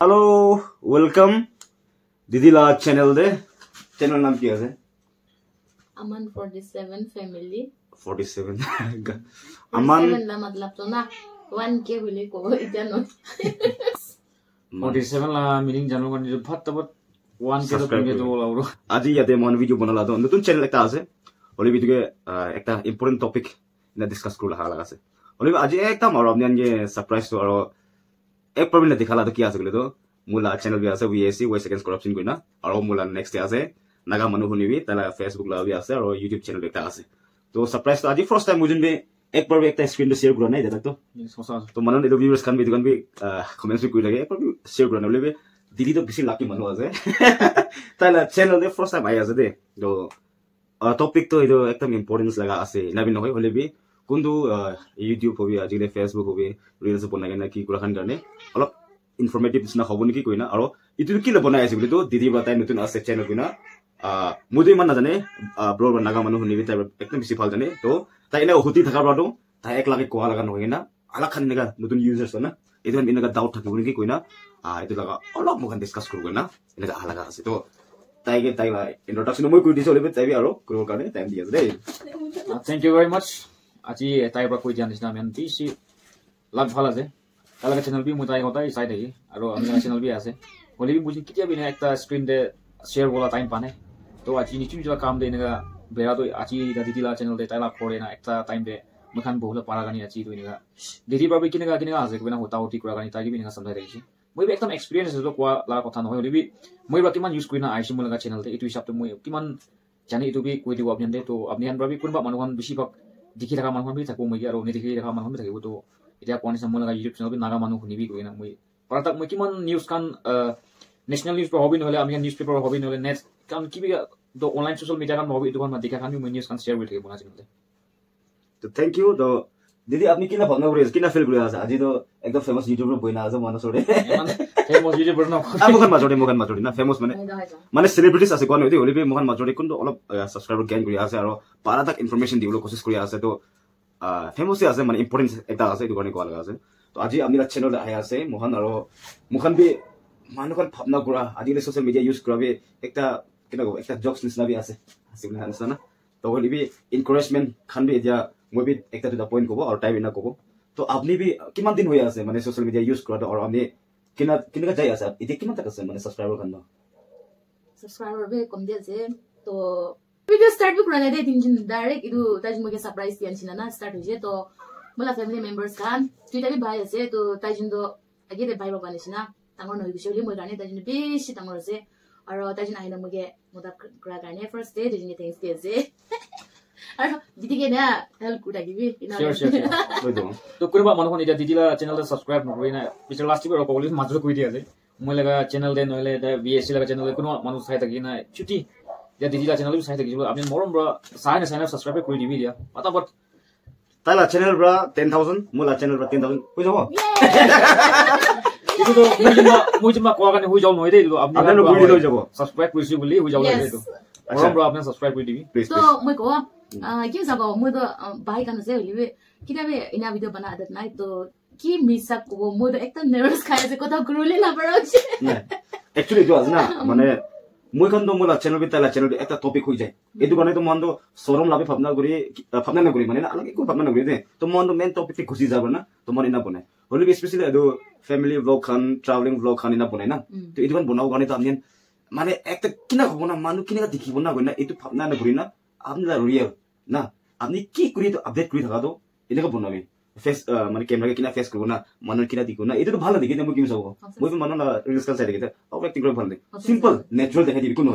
Hello, welcome. Didi la channel de. Channel नाम क्या है? Aman 47 family. 47. Aman 47 ला मतलब तो ना 1K बोले को इतना नो. 47 ला meaning जानो करने जो बहुत तब 1K तो करेंगे तो लाऊरो. आज ही यादें मन वीडियो बना ला तो नतुन channel लगता है और वीडियो के एक ता important topic ना discuss करो लगा से. और आज एक ता मारो अपने ये surprise तो और एक प्रॉब्लम ने दिखा ला तो क्या सकले तो मुला चैनल भी आसे VAC Voice Against Corruption कोई ना और मुला नेक्स्ट डे आसे नागा मनु हुनी भी तला फेसबुक ला भी आसे और यूट्यूब चैनल भी आसे तो सरप्राइज तो आज फर्स्ट टाइम मुझे भी एक बार भी एक स्क्रीन पे शेयर करो नहीं देता तो मनन इधर व्यूअर्स खान भी दुकान भी कमेंट्स भी कोई लगे एक बार भी शेयर करो ना दीदी तो किसी लाकी मनु आसे तला चैनल दे फर्स्ट टाइम आया आसे तो टॉपिक तो इधर एकदम इंपॉर्टेंस लगा आसे ना भी नहीं होले भी कुंदु यूट्यूब हो भी आज के फेसबुक हो भी रील्स बनाने ना की कुछ खान करने और informative ना खबर नहीं कोई ना और इतने की लबना ऐसे बोले तो दीदी बताए नतुन आसे चैनल कोई ना मुझे मन ना जाने ब्रो नागा मनु हुनी भी ताई एकदम बिसी फाल जाने तो ताई ना होती थका बाटो ताई एक लागे कोहा लगा नहोगे ना अलग खाने का नतुन यूजर्स ना इधर इनका डाउट थके बोले कोई ना इधर लगा अलग मुझे डिस्कस करूँगा ना इनका अलग आसे तो ताई के ताई ला इंट्रोडक्शन में कोई डिस होले भी ताई भी आरो करो करने टाइम दिया दे. Thank you very much. Aji tayo ba koy diyan isna men PC lag phala je talaga channel bi mutai hotai side hai aro amna channel bi ase holi bi mujhe kitia bi na ekta screen de share bola time pane to aji ni chumi kam de naga bera to aji da didi la channel de taila khore na ekta time de mukhan bola para gani aji to naga didi ba bi kinaga ase ko na hota hoti kura gani tagi bi naga samjhai rahi chi moi bi ekdam experience jo kwa la kotha no holi bi moi ba kiman use kuri na aisi mulaga channel de itu hisab to moi kiman jani itu bi koi dibo apni de to apni han ba bi kunba manuhan bishi bak dikhi thaka manhon bi thaku moi aro ni dikhi thaka manhon bi thakibo to এতিয়া কোন সময় লাগা YouTube channel B Naga মানুহ শুনিবি কই না মই পরাতাক মই কিমান নিউজ কান ন্যাশনাল নিউজ পৰ হবি নহলে আমি নিউজ পেপাৰ হবি নহলে নেট কান কিবি দ অনলাইন সোশ্যাল মিডিয়া কান হবি দুখন দেখা কান মই নিউজ কান শেয়ার কৰি থাকিব না চিনতে तो थैंक यू तो दीदी आपने किना भन्नु पर्यो किना फिल गरियो आज आज तो एकदम फेमस युट्युबर बइन आज मन छोडे फेमस युट्युबर न मुखन माछोडे ना फेमस माने सेलिब्रिटीज আছে कोन होती होली बे मुखन माछोडे कुन अलप सब्सक्राइबर गेन কৰি আছে আৰু পাৰাতাক ইনফৰমেশন দিবলৈ কোशिश কৰি আছে তো फेमस আছে মানে ইম্পৰ্টেন্স একটা আছে এই দোকানে কোৱা লাগা আছে তো আজি আমি চ্যানেল আয়া আছে মোহন আৰু মুখন বি মানুখন ভাবনা কৰা আজিলে সোশ্যাল মিডিয়া ইউজ কৰাবে একটা কিনা একটা জকস নিছনা বি আছে হাসিবনা হানছনা তো হলি বি এনকারেজমেন্ট খান বি এতিয়া মই বি একটা দুটা পয়েন্ট কব আৰু টাইম না কব তো আপনি বি কিমান দিন হৈ আছে মানে সোশ্যাল মিডিয়া ইউজ কৰা আৰু আপনি কিনা কিনা যাই আছে এতিয়া কিমান টাকা আছে মানে subscriber Khan Subscriber be kom dia je to video start bi kurang ada tin direct itu taj mo ke surprise tian china na start hoje to mola family members kan twitter bi bhai ase to tajin do age de bhai ba china tangor noi bisholi mo gane tajin bi shi tangor ase aro tajin aina mo ge moda kra gane first day tajin thanks day ase aro didi ke na help kuda gibi ina sure to kurba manhon ida didi la channel da subscribe no hoina bichar last year probably majro koi dia ase moi laga channel de noile da VAC laga channel de kuno manu sai taki na chuti या दिदी ला channel भी side देखिबो आपने मोरम ब्रा sign subscribe কৰি দিবি দিয়া পটাপট তালা channel bra 10000 মোলা channel bra 10000 কই যাব ইটো তো মুজিমা কোৱা কাৰণে হৈ যাও নহয় দে আপনি আপুনি হৈ যাব সাবস্ক্ৰাইব কৰিছি বুলি হৈ যাব লাগে তো মোৰম ব্ৰা আপনি সাবস্ক্ৰাইব কৰি দিবি তো মই কো কি যাব মই তো বাই কান আছে হলিবে কিতাবে ইনা ভিডিও বনা আদত নাই তো কি মিছা কব মই তো একটা নার্ভাস খাই আছে কথা গুরুলে না পারাছে एक्चुअली जो आज ना माने মই খান তো মোলা চ্যানেল বি তালা চ্যানেল একটা টপিক হৈ যায় এটু কারণে তো মন তো শরম লাভে ভাবনা করি মানে না আলাদা ভাবনা না করি দে তো মন তো মেন টপিক ঘুষি যাব না তো মন ইনা বনাই হলি স্পেশালি এদো ফ্যামিলি ব্লগ খান ট্রাভেলিং ব্লগ খান ইনা বনাই না তো এটু কারণ বনাও কারণে তো আপনি মানে একটা কিনা হবো না মানুষ কিনা দেখিব না কই না এটু ভাবনা না করি না আপনি রিয়েল না আপনি কি করি তো আপডেট কৰি থাকা তো এনেকা বনাবি फेस माने कैमरा के किना फेस करबो ना मन किना दिखो ना एतो तो भालो देखि म किम सबो মই তো मन रील्स का साइड देखि अब एक्टिंग कर भालो सिंपल नेचुरल देखि दिबि कुन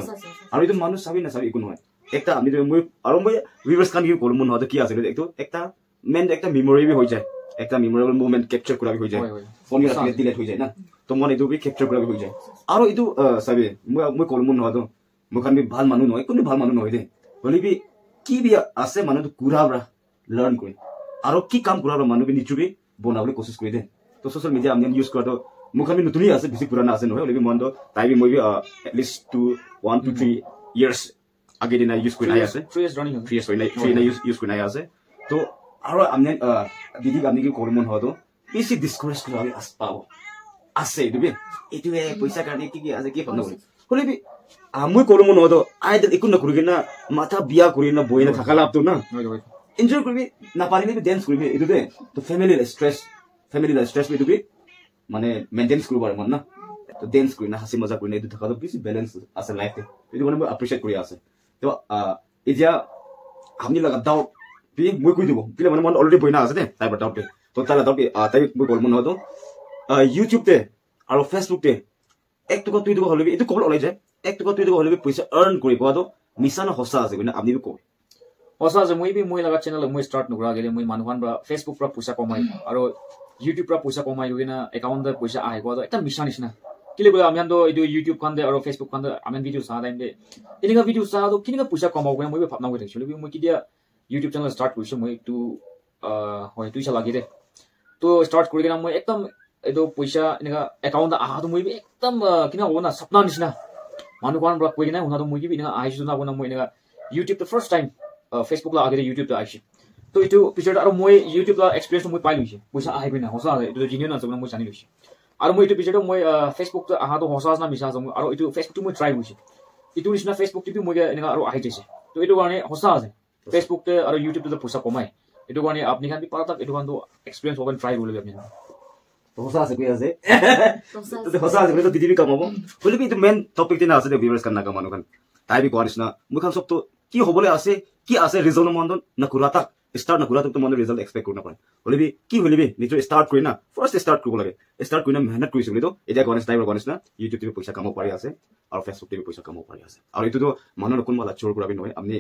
আৰু এটো মানুষ সাবি না সাবি কুন হয় একটা আমি মই আৰু মই ভিউয়ার্স কান কি করব মন হতে কি আছে একটু একটা মেন একটা মেমোরি বি হৈ যায় একটা মেমোরেবল মোমেন্ট ক্যাপচার করা হৈ যায় ফোন রাখলে ডিলিট হৈ যায় না তো মন এটো বি ক্যাপচার করা হৈ যায় আৰু এটো সাবি মই করব মন হতো মখান বি ভাল মানুহ নহয় কোন ভাল মানুহ নহয় দে হলি বি কি বি আছে মানুহ কুৰাবৰা লাৰ্ন কৰি আৰু কি কাম কৰাৰ মানুহ বি নিচুবি বনাবলৈ কোशिশ কৰি দে তো সোশ্যাল মিডিয়া আমি ইউজ কৰাটো মুখান বি নতুনই আছে বেছি পুৰানা আছে নহয় হলি মন তো তাই বি মই B at list 1 to 3 years আগে দিনা ইউজ কৰি নাই আছে 3 years running 3 years হয় নাই 3 years ইউজ কৰি নাই আছে তো আৰু আমি দিদি আমি কি কৰিম মন হতো বেছি ডিসকাৰেজ কৰি আমি আস পাবো আছে এইটো এইটোৱে পইচা কাৰণে কি আছে কি ভাবনা কৰি হলে মই কলো মন হতো আইদল একো নকৰি কিনা মাথা বিয়া কৰি না বই না থাকা লাভটো না এনজয় কৰিবি নাপাৰিলে ডেন্স কৰিবি এইটোতে তো ফেমিলি ষ্ট্ৰেছ এইটো মানে মেইনটেইন কৰিব পাৰে মন না তো ডেন্স কৰি না হাসি মজা কৰি না এইটো থাকাটো বেছি বেলেন্স আছে লাইফে এইটো মানে মই এপ্ৰিচিয়েট কৰি আছে তো এতিয়া আমি লগা ডাউট মই কৈ দিব পিলে মানে মন অলৰেডি বইনা আছে দে তাই ডাউট তো তাই ডাউট তাই মই কল মন হতো ইউটিউব তে আৰু ফেসবুক তে 1 টকা 2 টকা হলে এইটো কল ওলাই যায় 1 টকা 2 টকা হলে পইচা আৰ্ন কৰি কোৱাটো মিছা না হসা আছে কিন্তু আপনি কয় হসা আছে মই লগা চেনেল মই স্টার্ট নকৰা গেলে মই মানুহন পৰা ফেসবুক পৰা পইচা কমাই আৰু ইউটিউব পৰা পইচা কমাই গিনা একাউন্ট দে পইচা আহে কোৱাটো এটা মিছা নিচিনা কিলে বলে আমি আন্দো এইটো ইউটিউব খান দে আৰু ফেসবুক খান দে আমি ভিডিও চাহ টাইম দে এনেকা ভিডিও চাহ তো কিনিকা পইচা কমাও মই ভাবনা কৰি থাকিছিল মই কিদিয়া ইউটিউব চেনেল স্টাৰ্ট কৰিছো মই একটু হয় তুইছা লাগি দে তো স্টাৰ্ট কৰি কিনা মই একদম এইটো পইচা এনেকা একাউন্ট আহাটো মই একদম কিনা হ'ব না সপনা নিচিনা মানুহ কোন পৰা কৈ কিনা শুনাটো মই কি এনেকা আহিছো না মই এনেকা ইউটিউব টো ফার্স্ট টাইম ফেসবুক লা আগে ইউটিউব টো আহিছে তো এইটো পিছত আৰু মই ইউটিউব লা এক্সপেৰিয়েন্স মই পাই লৈছে পইচা আহে বিনা হসা আছে এইটো জিনিয়ন আছে মই জানি লৈছে আৰু মই এইটো পিছত মই ফেসবুক টো আহাটো হসা না মিছা আছে আৰু এইটো ফেসবুক টো মই ট্ৰাই কৰিছে এইটো নিচিনা ফেসবুক টো মই এনেকা আৰু আহি যাইছে তো এইটো কাৰণে হসা আছে ফেসবুক তে আৰু ইউটিউব তে পইচা কমাই এইটো কাৰণে আপনি খান পাৰতাক এইটো কানটো এক্সপেৰিয়েন্স হ'ব ট্ৰাই কৰিলে আপনি হসা আছে কৈ আছে তো হসা আছে তো দিদি কামাবো বলে কি মেইন টপিক দিনা আছে দে ভিউয়ার্স কান নাকা মানুহ কান তাই বি কোৱা নিচিনা মই খান সব তো কি হ'বলে আছে কি আছে ৰিজল্ট মন্দন না কুৰাতা স্টাৰ্ট না কুৰাতা তো মন্দন ৰিজল্ট এক্সপেক্ট কৰিব নাপায় হলিবি কি হলিবি নিটো স্টাৰ্ট কৰি না ফাৰ্স্ট স্টাৰ্ট কৰিব লাগে স্টাৰ্ট কৰি না মেহনত কৰিছ বলি তো এটা গণেশ টাইপৰ গণেশ না ইউটিউব তে পইচা কামাব পাৰি আছে আৰু ফেসবুক তে পইচা কামাব পাৰি আছে আৰু এইটো তো মানুহৰ কোন মালা চোৰ কৰাবি নহয় আপনি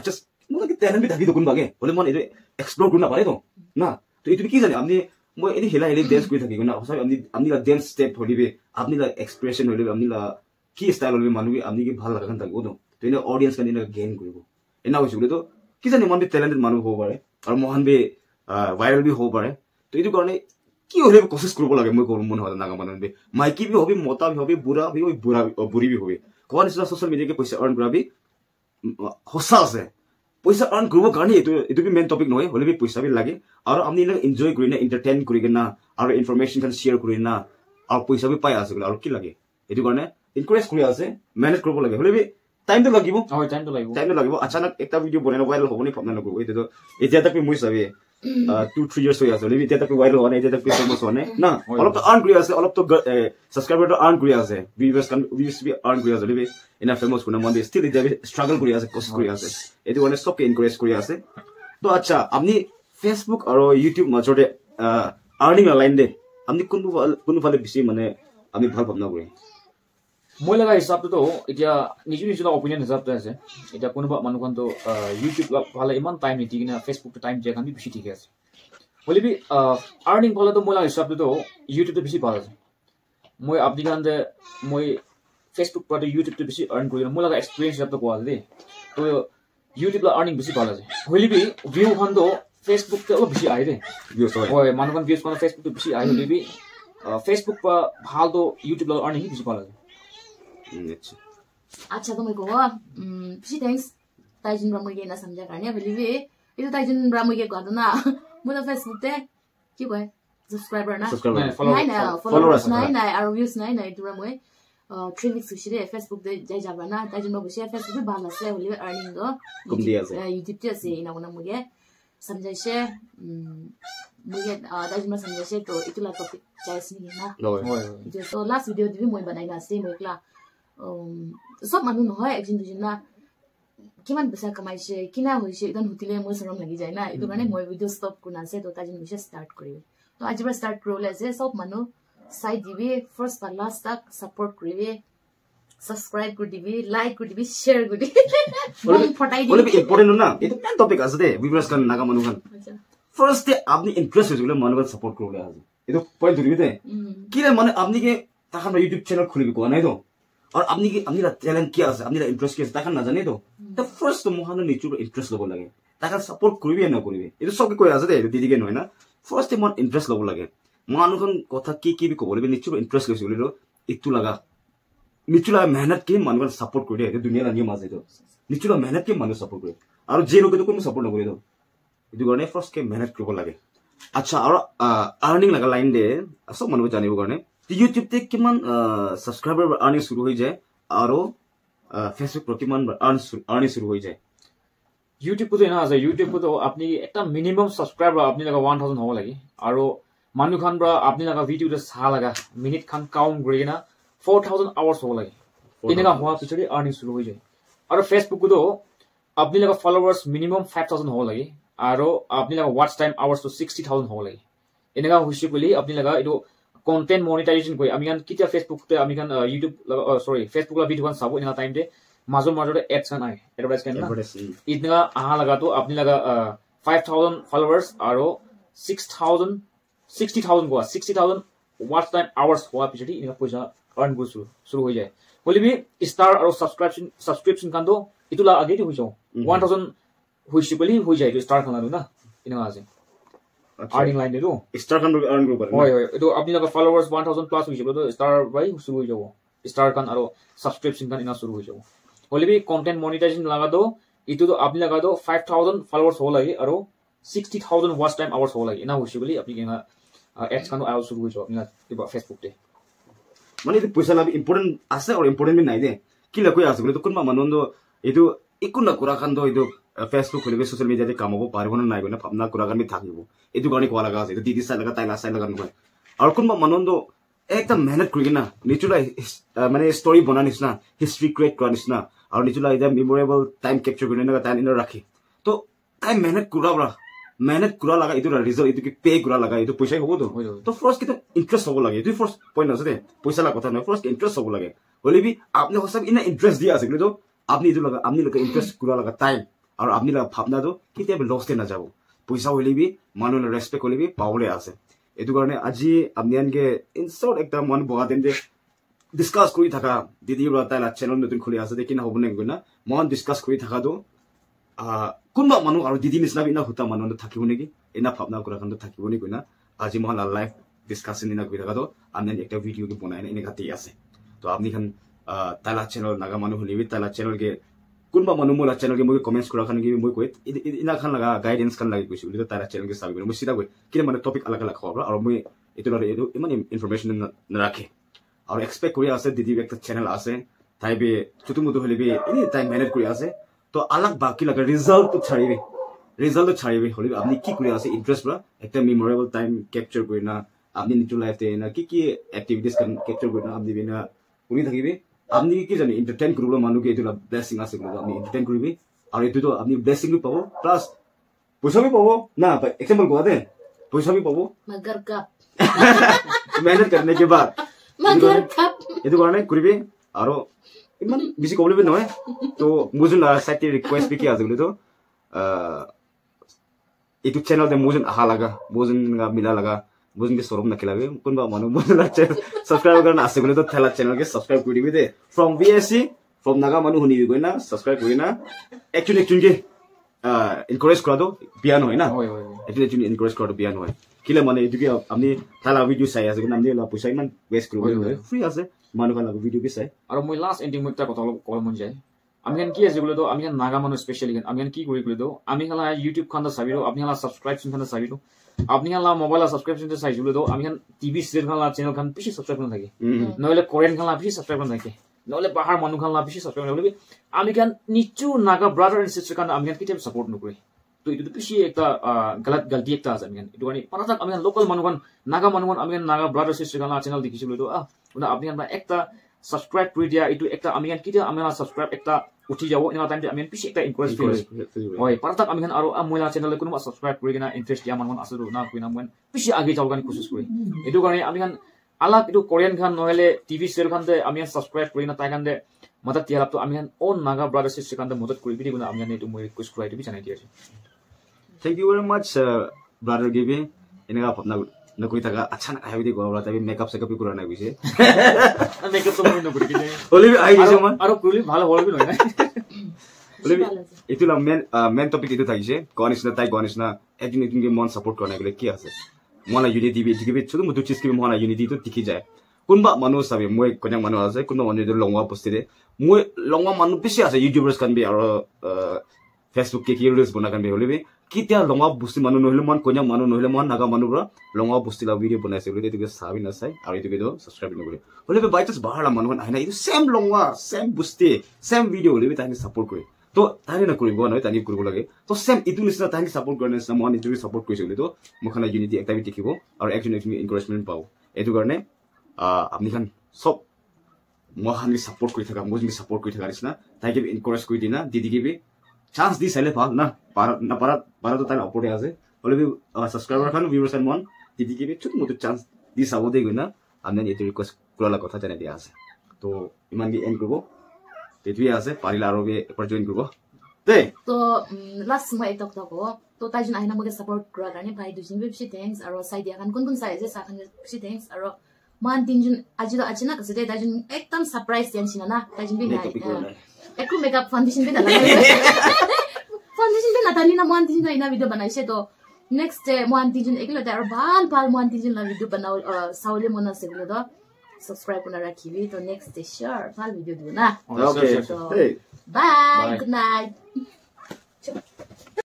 জাস্ট মই কি টেলেন্ট বি থাকি তো কোন বাগে হলে মন এইটো এক্সপ্লোৰ কৰিব নাপাৰে তো না তো এইটো কি জানে আপনি মই এনি হেলা হেলি ডেন্স কৰি থাকি না সঁচাই আপনি লা ডেন্স স্টেপ হলিবি আপনি লা এক্সপ্ৰেশন হলিবি আপনি লা কি স্টাইল হলিবি মানুহ আপনি কি ভাল লাগা থাকিব তো তেনে অডিয়েন্স কানি না গেইন কৰিব এনা হৈছে বলে তো কি জানে মন বি টেলেন্টেড মানুহ হ'ব পাৰে আৰু মহান বি ভাইৰাল বি হ'ব পাৰে তো এইটো কাৰণে কি হলে কোশিশ কৰিব লাগে মই কম মন হয় নাগা মানুহ বি মাইকি বি হবি মতা বি হবি বুঢ়া বি হবি বুঢ়ী বি হবি কোৱা নিচিনা সোশ্যাল মিডিয়াকে পইচা আৰ্ন কৰাবি হসা আছে পইচা আৰ্ন কৰিব কাৰণে এইটো বি মেইন টপিক নহয় হলে বি পইচা বি লাগে আৰু আপনি এনজয় কৰি না এন্টাৰটেইন কৰি না আৰু ইনফৰমেশন kan শেয়াৰ কৰি না আৰু পইচা বি পাই আছে আৰু কি লাগে এইটো কাৰণে এনকাৰেজ কৰি আছে মেনেজ কৰিব লাগে হলে বি টাইম তো লাগিব হয় টাইম তো লাগিব আচানক একটা ভিডিও বনাই ভাইরাল হবনি ভাবনা নকৰো এইটো এতিয়া তাক মই চাবি 2-3 years হৈ আছে হলে এতিয়া তাক ভাইরাল হোৱা নাই এতিয়া তাক ফেমাস হোৱা নাই না অলপ তো আৰ্ন কৰি আছে অলপ তো সাবস্ক্ৰাইবাৰ তো আৰ্ন কৰি আছে ভিউয়াৰ্স বি আৰ্ন কৰি আছে হলে ইনা ফেমাস কোনা মন ষ্টিল এতিয়া স্ট্ৰাগল কৰি আছে কোশিশ কৰি আছে এইটো মানে সবকে এনকাৰেজ কৰি আছে তো আচ্ছা আপনি ফেসবুক আৰু ইউটিউব মাজতে আর্নিং লাইন দে আপনি কোনটো ফালে বেছি মানে আমি ভাল ভাবনা কৰি মই লগা হিচাপটো তো এতিয়া নিজৰ অপিনিয়ন হিচাপটো আছে এতিয়া কোনোবা মানুহখন তো ইউটিউব ভালে ইমান টাইম নিদি কিনা ফেসবুক টাইম দিয়া কান বেছি ঠিক আছে বলি বি আর্নিং ভালে তো মই লগা হিচাপটো তো ইউটিউব তো বেছি ভাল আছে মই আপনি কান দে মই ফেসবুক পৰা ইউটিউব তো বেছি আৰ্ন কৰি মই লগা এক্সপেৰিয়েন্স হিচাপটো কোৱা দে তো ইউটিউব লা আর্নিং বেছি ভাল আছে হলি বি ভিউ খান তো ফেসবুক তে অলপ বেছি আহে দে ভিউজ হয় মানুহখন ভিউজ কোন ফেসবুক তো বেছি আহে হলি বি ফেসবুক পৰা ভাল তো ইউটিউব লা আর্নিং বেছি ভাল আছে अच्छा तो मेको पिसी थैंक्स ताइजुन ब्रामुगे ना समझा करने बलिबे इतो ताइजुन ब्रामुगे गदो ना मुला फेसबुक ते के गए सब्सक्राइबर ना फॉलोअर्स ना आरो व्यूज ना इतो ब्रामुगे 3 weeks उसिरे फेसबुक ते जाय जाबा ना ताइजुन ब्रामुगे फेसबुक पे बाला से बलिबे अर्निंग दो यूट्यूब ते से इना गुना मुगे समझाइसे मुगे ताइजुन समझाइसे तो इतो ला टॉपिक चाइसनी ना जो तो लास्ट वीडियो दिबे মই बनाइना से मोइकला सब মানুহ নহয় একজন দুজন না কিমান পইচা কামাইছে কিনা হৈছে ইদান হুতিলে মই শৰম লাগি যায় না এটো কাৰণে মই ভিডিও ষ্টপ কৰিনা আছে তো তাজিন মিছে স্টাৰ্ট কৰিবে তো আজি পৰা স্টাৰ্ট কৰিলে আছে সব মানুহ চাই দিবি ফাৰ্স্ট বা লাস্ট তক সাপোৰ্ট কৰিবে সাবস্ক্ৰাইব কৰি দিবি লাইক কৰি দিবি শেয়াৰ কৰি দিবি ফটাই দিবি বলে ইম্পর্টেন্ট না এটো মেন টপিক আছে দে ভিউয়ার্স কান নাগা মানুহ কান ফার্স্ট ডে আপনি ইন্টারেস্ট হইলে মানুহ সাপোর্ট কৰিলে আছে এটো পয়েন্ট ধৰিবি দে কি ৰে মানে আপনি কি তাখান ইউটিউব চ্যানেল খুলিবি কোৱা নাই তো और अपनी टैलेंट क्या আছে আপনি ইন্টারেস্ট কি আছে তাকে না জানি তো দ্য ফার্স্ট মহান নেচার ইন্টারেস্ট লব লাগে তাকে সাপোর্ট কৰিবি না কৰিবি এটো সবকে কৈ আছে দে দিদিকে নহয় না ফার্স্ট মন ইন্টারেস্ট লব লাগে মানুহখন কথা কি বি কব লাগে নেচার ইন্টারেস্ট লৈছে বলিলো ইটো লাগা নিচুলা মেহনত কি মানুহখন সাপোর্ট কৰি দে দুনিয়াৰ নিয়ম আছে তো নিচুলা মেহনত কি মানুহ সাপোৰ্ট কৰে আৰু যে লোকে তো কোনো সাপোৰ্ট নকৰে তো এটো কাৰণে ফাৰ্স্ট কে মেহনত কৰিব লাগে আচ্ছা আৰু আৰ্নিং লাগা লাইন দে সব মানুহ জানিব কাৰণে YouTube te kiman subscriber earning shuru hoi jay aro Facebook pro kiman earning shuru hoi jay YouTube to na ase YouTube to apni ekta minimum subscriber apni laga 1000 hobo lagi aro manu khan bra apni laga video de sa laga minute khan count gori na 4000 hours hobo lagi inega hoa pichori earning shuru hoi jay aro Facebook to apni laga followers minimum 5000 hobo lagi aro apni laga watch time hours to 60000 hobo lagi inega hoise boli apni laga ido content monetization koi ami kan kitia Facebook te ami kan YouTube sorry Facebook la video kan sabo inega time de majo ads kan ai advertise kan na itna aha laga to apni laga 5000 followers aro 60000 go 60000 watch time hours hoa pichoti inega poisa earn go shuru hoi jay boli bi star aro subscription kan do itula age ti hoiso 1000 hoise boli hoi jay to star kan la na inega ase earning line de do star kan earn go bar hoi to apni laga followers 1000 plus hoise boli star bai shuru hoi jabo star kan aro subscription kan ina shuru hoi jabo boli bi content monetization laga do itu to apni laga do 5000 followers ho lagi aro 60000 watch time hours ho lagi ina hoise boli apni kena ads kan ao shuru hoi jabo ina tiba Facebook te mane itu poisa la important ase or important mi nai de kila koi ase bole to kunma manondo itu ikuna kura kan do itu Facebook kole social media te kamabo paribon nai gona phamna kura kan mi thakibo itu gani ko laga ase didi sa laga taila sa laga no ar kunma manondo ekta mehnat kurigina nichula mane story bananisna history create kuranisna ar nichula ida memorable time capture kurina time in rakhi to time mehnat kura laga itu result itu ki pay kura laga itu poisa hobo to first kita interest hobo lage itu first point ase de poisa la kotha na first interest hobo lage bole bi apni hosab ina interest dia ase to apni itu laga apni laga interest kura laga time ar apni laga bhabna to kitia be loss te na jabo poisa hole bi manu la respect hole bi pawle ase etu karone aji apnian ge in short ekta mon boga den de discuss kori thaka didi bra ta la channel notun kholi ase de kina hobone gona mon discuss kori thaka do kunba manu aro didi nisna bina huta manu thakibo neki ena bhabna kura kan thakibo ni gona aji mon la live discussion ina koi thaka do amnen ekta video ge bonai ene gati ase to apni khan tala channel naga manu holi tala channel ge kunba manu mola channel ge moi comments kura khan ge moi koi ina khan laga guidance kan lagi koisi uli tala channel ge sabi moi sida koi kina mane topic alak alak khobra aro moi itu la edu iman information na rakhe aro expect kori ase didi ekta channel ase taibe chutu mudu holi be any time manage kori ase to alag baki laga result to chharibe holi apni ki kori ase interest bra ekta memorable time capture korina apni nitu life te na ki activities kan capture korina apni bina uni thakibe apni ki jani entertain koribla manu ke itu la blessing ase koribla apni entertain koribe aro itu to apni blessing bi pabo plus poisa bi pabo na example ko ade poisa bi pabo magar cup मेहनत करने के बाद magar cup itu karena koribe aro iman bisi koble be noy to mujun la site request bi kiya jule to itu channel de mujun aha laga mujun ga mila laga mujun ke sorom na khilabe kunba manu mujun la subscribe karna ase gole to thela channel ke subscribe kori dibe de from VSC from naga manu huni bi goina subscribe korina actually ke encourage kora do bian hoy na actually encourage kora do bian hoy kila mane itu ke amni thala video sai ase gona amni la poisa iman waste kori free ase manu kan lagu video bi sai aro moi last ending mukta kotol mon jay ami kan ki ase bole do ami kan naga manu specially kan ami kan ki kori do ami kan la YouTube kan da sabiro apni la subscription kan da sabiro apni kan la mobile la subscription da sai bole do ami kan TV serial kan la channel kan bishi subscribe kan thake noile Korean kan la bishi subscribe kan thake noile bahar manu kan la bishi subscribe hole bi ami kan nichu naga brother and sister kan ami kan kitem support nukre to itu bishi ekta galat galti ekta ase ami kan itu ani panatak ami kan local manu kan naga ami kan naga brother sister kan la channel dikhisu bole do una apni kan ekta subscribe kori dia itu ekta ami kan kitia ami la subscribe ekta uthi jabo ina time ami kan bishi ekta encourage feel hoy panatak ami kan aro moila channel kuno subscribe kori gina interest dia man asu na kuina man bishi age jawgan koshis kori itu karone ami kan alag itu Korean kan noile TV serial kan de ami kan subscribe kori na tai kan de madat dia lap to ami kan on naga brother sister kan de madat kori bi guna ami kan itu moi request kori bi chanai dia thank you very much brother gibi ini ga phapna na koi taka acha na ayo di go ra tabi makeup setup kura na bise makeup to moi no kori kine olivi ai diso man aro kuli bhalo hol bi noi na olivi itu la main topic itu thaise gonish na educating ge mon support karna gele ki ase mona unity bi digibe chudu mudu chis ki mona unity to tikhi jay kunba manu sabe moi konyang manu ase kunba manu de longwa posti de moi longwa manu bishi ase youtubers kan bi aro Facebook ke reels bona kan be olivi कित्या लंगा बुस्ती मानु नहले मन कोन्या मानु नहले मन नागा मानु ब्रा लंगा बुस्ती ला video बनाइसे बोले एतुके साबि ना साइ आरो एतुके दो सब्सक्राइब न करे बोले बे बाइटस बाहरला मानु हैन इदु सेम लंगा सेम बुस्ती सेम वीडियो बोले बे तानि सपोर्ट करे तो तानि न करिबो न तानि करिबो लागे तो सेम इदु निसना तानि सपोर्ट गर्ने सम मन इदु सपोर्ट कइसे बोले तो मखना युनिटी एक्टिभिटी देखिबो आरो एक्सन एनकरेजमेन्ट पाउ एतु गर्ने आपनि खान सब मोहानि सपोर्ट करि थाका मोजनि सपोर्ट करि थाका निसना ताइके एनकरेज करि दिना दिदिके बे चांस दी साले पाल ना para तो ताले अपलोड आसे बोले बे सब्सक्राइबर खान व्यूअर्स एन्ड मन दिदिके बे छुट मोटो चांस दी साबो दे गना आमने एतु रिक्वेस्ट कुराला कथा जाने दिया आसे तो इमान के एन्ड करबो तेतुइ आसे पारिला आरो बे पर जॉइन करबो ते तो लास्ट मा एक तको तो ताजिन आइना मगे सपोर्ट करा गर्ने भाइ दुजिन बे बिसि थ्यांक्स आरो साइडिया खान कुन साइज साखन बिसि थ्यांक्स आरो मान तिनजुन आजिलो आजिना कसै ताजिन एकदम सरप्राइज टेन्सन ना ताजिन बे नाइ एकु मेकअप फाउंडेशन बे दला फाउंडेशन बे नताली ना मान तिनजुन आइना भिडियो बनाइसे तो नेक्स्ट डे मान तिनजुन एकलो तारो बाल मान तिनजुन ला भिडियो बनाउ साउले मना सेबले द सब्सक्राइब गर्न राखिबी तो नेक्स्ट डे शेयर फाल भिडियो दिउ ना ओके बाय गुड नाइट